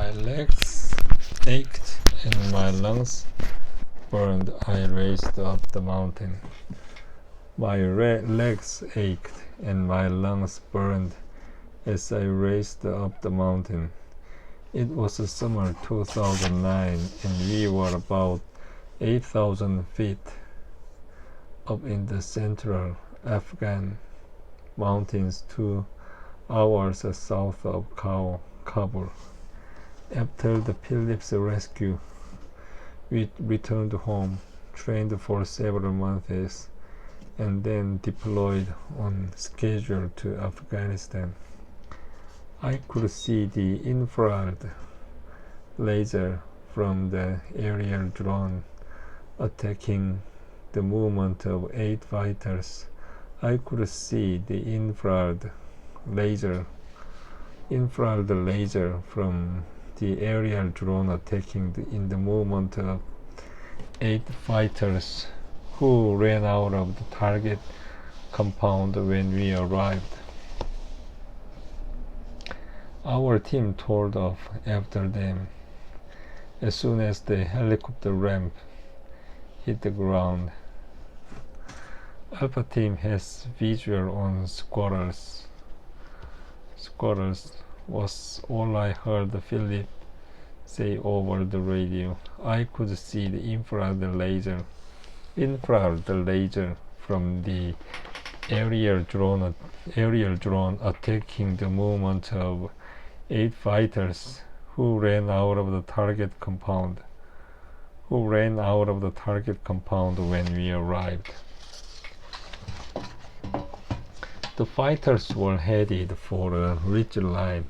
My legs ached and my lungs burned. I raced up the mountain. My legs ached and my lungs burned as I raced up the mountain. It was the summer 2009 and we were about 8,000 feet up in the central Afghan mountains, 2 hours south of Kabul. After the Philips rescue, we returned home, trained for several months, and then deployed on schedule to Afghanistan. I could see the infrared laser from the aerial drone attacking the movement of 8 fighters. I could see the infrared laser from the aerial drone attacking in the movement of 8 fighters who ran out of the target compound when we arrived. Our team told off after them as soon as the helicopter ramp hit the ground. Alpha team has visual on squatters. Squatters was all I heard Philip say over the radio. I could see the infrared laser from the aerial drone attacking the movement of 8 fighters who ran out of the target compound when we arrived. The fighters were headed for a ridge line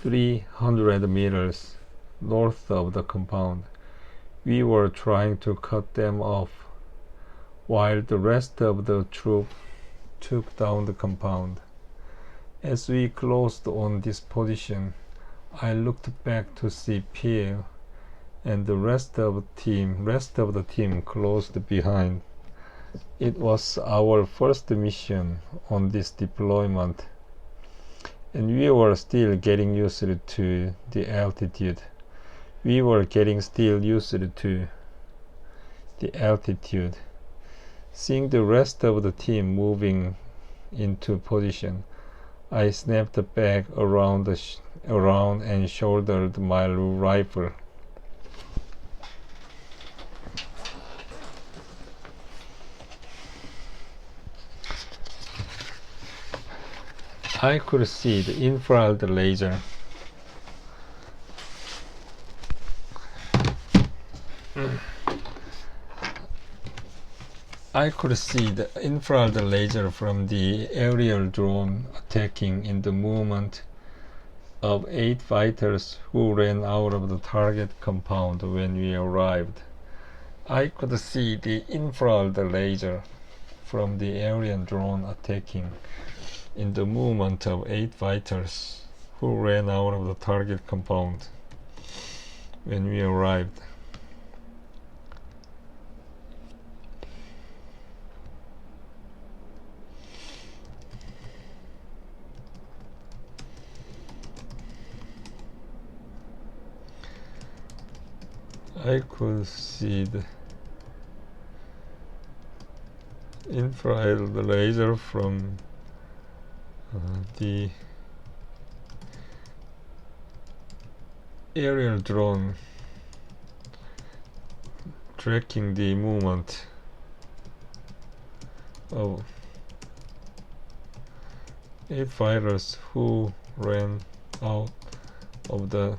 300 meters north of the compound. We were trying to cut them off while the rest of the troop took down the compound. As we closed on this position, I looked back to see Pierre and the rest of the team closed behind. It was our first mission on this deployment, and we were still getting used to the altitude. Seeing the rest of the team moving into position, I snapped back around and shouldered my rifle. I could see the infrared laser from the aerial drone attacking in the movement of 8 fighters who ran out of the target compound when we arrived. I could see the infrared laser from the aerial drone attacking in the movement of 8 fighters who ran out of the target compound when we arrived. I could see the infrared laser from the aerial drone tracking the movement of 8 fighters who ran out of the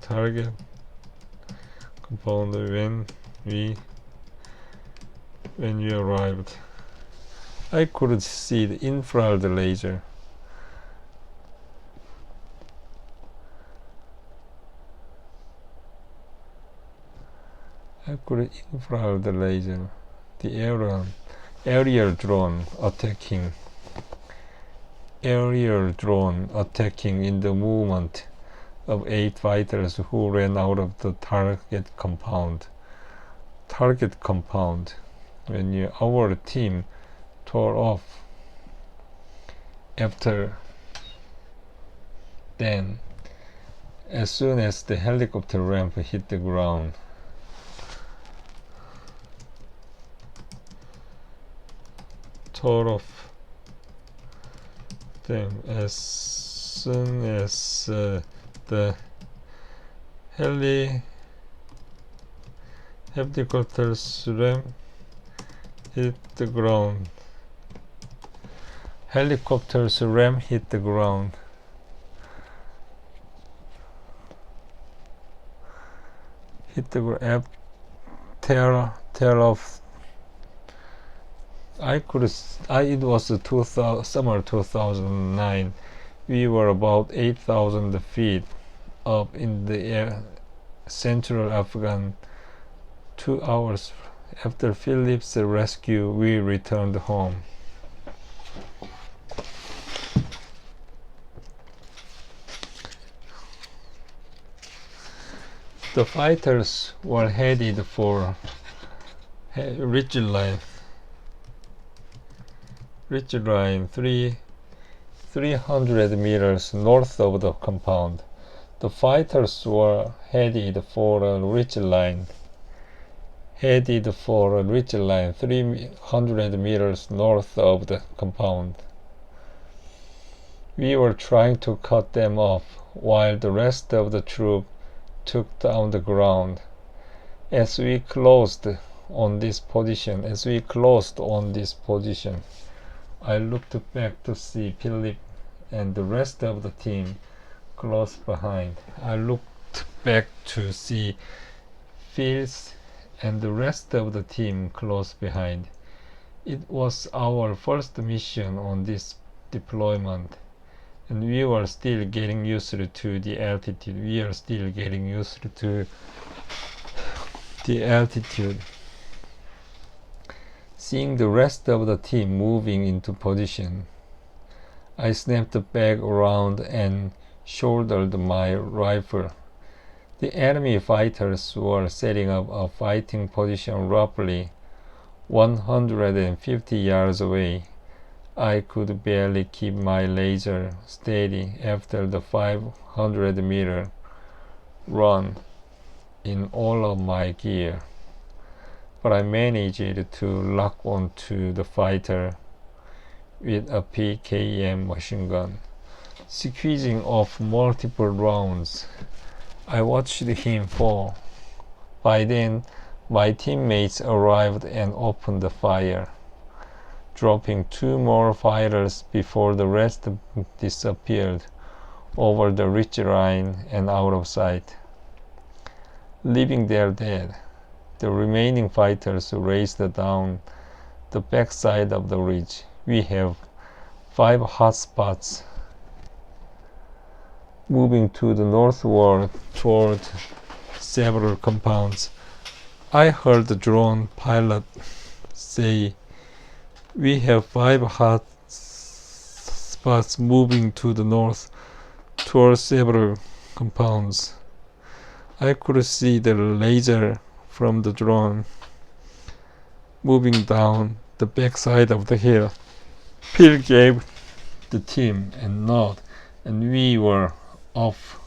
target compound when we arrived. I could see the infrared laser the aerial drone attacking in the movement of 8 fighters who ran out of the target compound when our team tore off after then as soon as the helicopter ramp hit the ground. Total of them as soon as the helicopter's ramp hit the ground. Helicopter's ramp hit the ground. Tail off. It was summer 2009. We were about 8,000 feet up in the air, central Afghan. 2 hours after Philip's rescue, we returned home. The fighters were headed for Ridgeline 300 meters north of the compound. The fighters were headed for a ridgeline 300 meters north of the compound. We were trying to cut them off while the rest of the troop took down the ground. As we closed on this position, I looked back to see Philip and the rest of the team close behind. It was our first mission on this deployment, and we were still getting used to the altitude. Seeing the rest of the team moving into position, I snapped the bag around and shouldered my rifle. The enemy fighters were setting up a fighting position roughly 150 yards away. I could barely keep my laser steady after the 500-meter run in all of my gear, but I managed to lock onto the fighter with a PKM machine gun. Squeezing off multiple rounds, I watched him fall. By then, my teammates arrived and opened the fire, dropping 2 more fighters before the rest disappeared over the ridgeline and out of sight. Leaving there dead, the remaining fighters raced down the backside of the ridge. We have 5 hot spots moving to the northward toward several compounds. I heard the drone pilot say, "We have 5 hot spots moving to the north toward several compounds." I could see the laser from the drone moving down the backside of the hill. Phil gave the team a nod, and we were off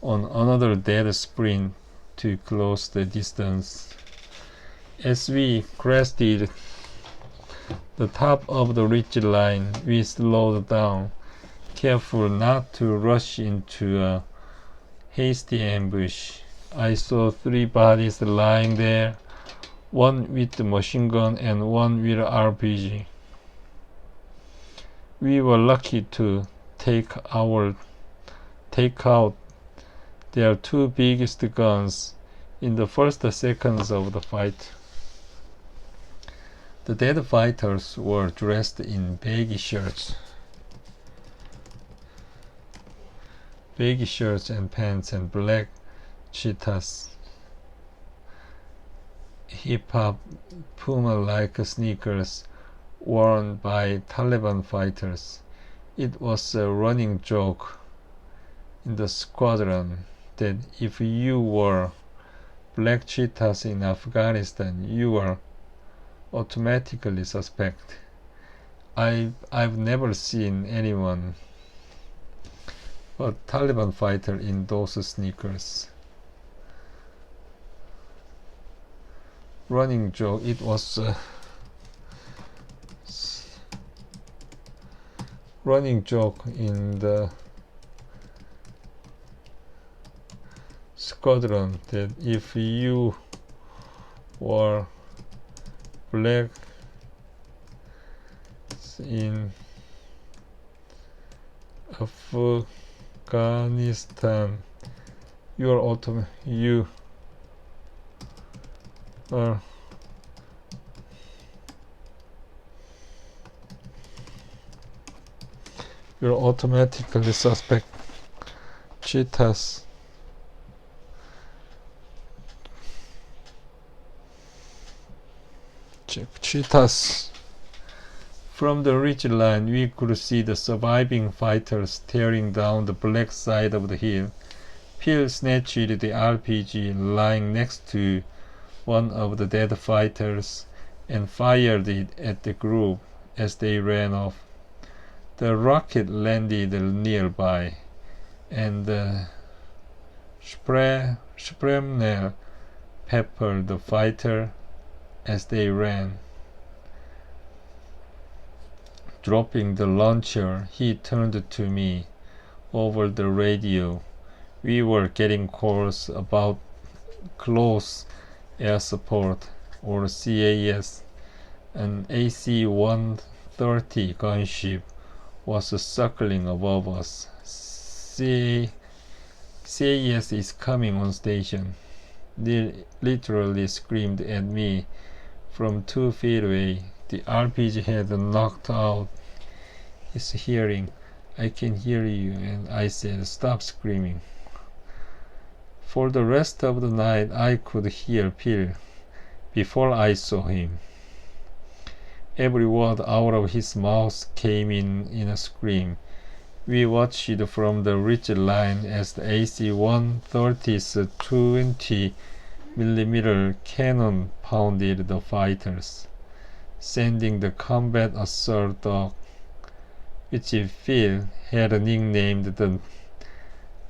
on another dead sprint to close the distance. As we crested the top of the ridge line, we slowed down, careful not to rush into a hasty ambush. I saw 3 bodies lying there, one with the machine gun and one with RPG. We were lucky to take out their 2 biggest guns in the first seconds of the fight. The dead fighters were dressed in baggy shirts and pants and black cheetahs, hip-hop Puma-like sneakers worn by Taliban fighters. It was a running joke in the squadron that if you wore black cheetahs in Afghanistan, you were automatically suspect. I've never seen anyone A Taliban fighter in those sneakers. Running joke. It was running joke in the squadron that if you were black in Afghanistan, your you're automatically suspect cheetahs. Cheetahs. From the ridge line, we could see the surviving fighters tearing down the black side of the hill. Phil snatched the RPG lying next to one of the dead fighters and fired it at the group as they ran off. The rocket landed nearby, and the shrapnel peppered the fighter as they ran. Dropping the launcher, he turned to me over the radio. We were getting calls about close air support, or CAS. An AC-130 gunship was circling above us. CAS is coming on station. Neil literally screamed at me from 2 feet away. The RPG had knocked out his hearing. I can hear you, and I said, stop screaming. For the rest of the night, I could hear Phil before I saw him. Every word out of his mouth came in a scream. We watched from the ridge line as the AC-130's 20mm cannon pounded the fighters, sending the combat assault dog, which Phil had nicknamed the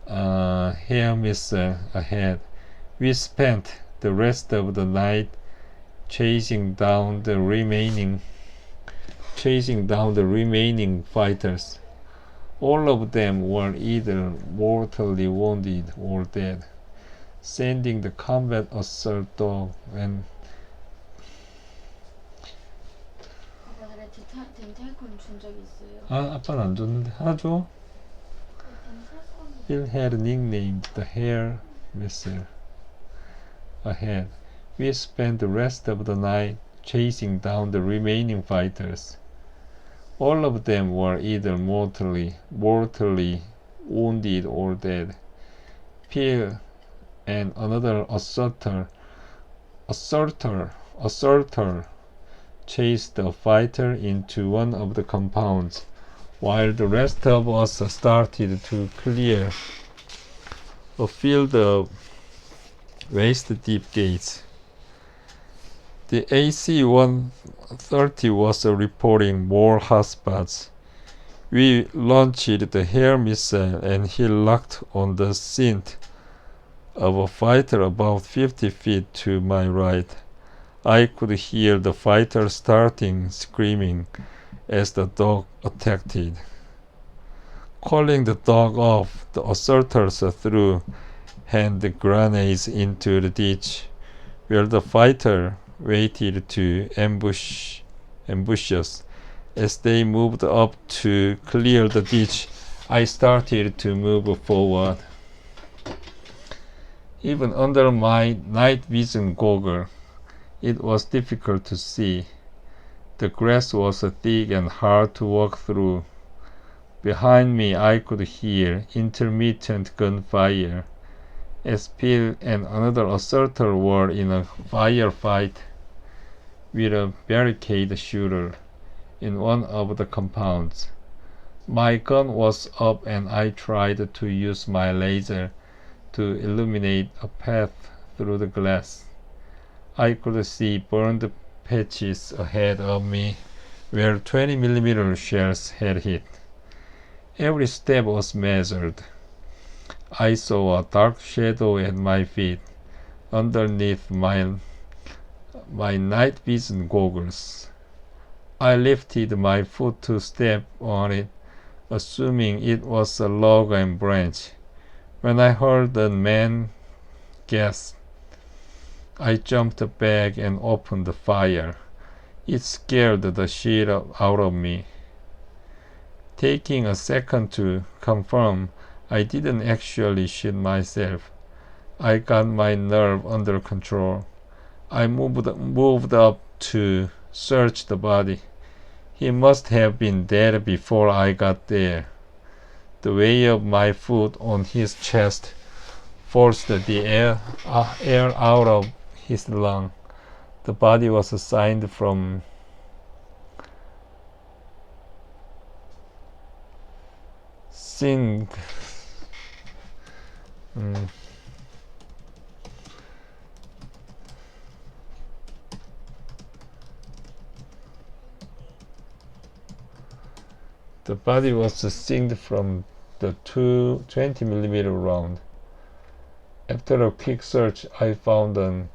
hair missile, ahead. We spent the rest of the night chasing down the remaining fighters. All of them were either mortally wounded or dead. Sending the combat assault dog and 아빠들의 덴탈콘 준 적 있어요? 아빠는 안 줬는데 하나 줘? 덴탈콘 Phil had nicknamed the hair missile ahead. We spent the rest of the night chasing down the remaining fighters. All of them were either mortally wounded or dead. Phil and another assaulter chased the fighter into one of the compounds, while the rest of us started to clear a field of waist-deep gates. The AC-130 was reporting more hotspots. We launched the hair missile and he locked on the scent of a fighter about 50 feet to my right. I could hear the fighter starting screaming as the dog attacked it. Calling the dog off, the assaulters threw hand grenades into the ditch, where the fighter waited to ambush us. As they moved up to clear the ditch, I started to move forward. Even under my night vision goggle, it was difficult to see. The grass was thick and hard to walk through. Behind me, I could hear intermittent gunfire, as Phil and another assaulter were in a firefight with a barricade shooter in one of the compounds. My gun was up and I tried to use my laser to illuminate a path through the glass. I could see burned patches ahead of me where 20mm shells had hit. Every step was measured. I saw a dark shadow at my feet, underneath my night vision goggles. I lifted my foot to step on it, assuming it was a log and branch. When I heard the man gasp, I jumped back and opened the fire. It scared the shit out of me. Taking a second to confirm, I didn't actually shoot myself. I got my nerve under control. I moved up to search the body. He must have been dead before I got there. The weight of my foot on his chest forced the air out of his lung. The body was signed from Singh. The body was signed from the 20mm round. After a quick search, I found an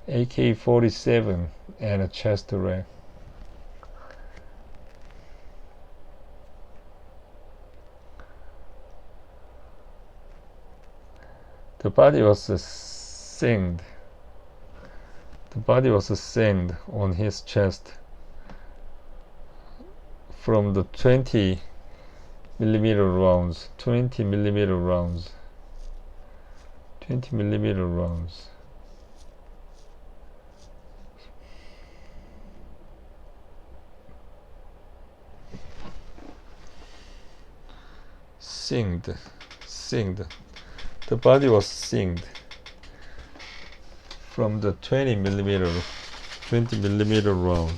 AK-47 and a chest rack. The body was signed. The body was signed on his chest from the 20mm rounds. 20mm rounds. 20mm rounds. Signed. The body was signed from the 20mm round.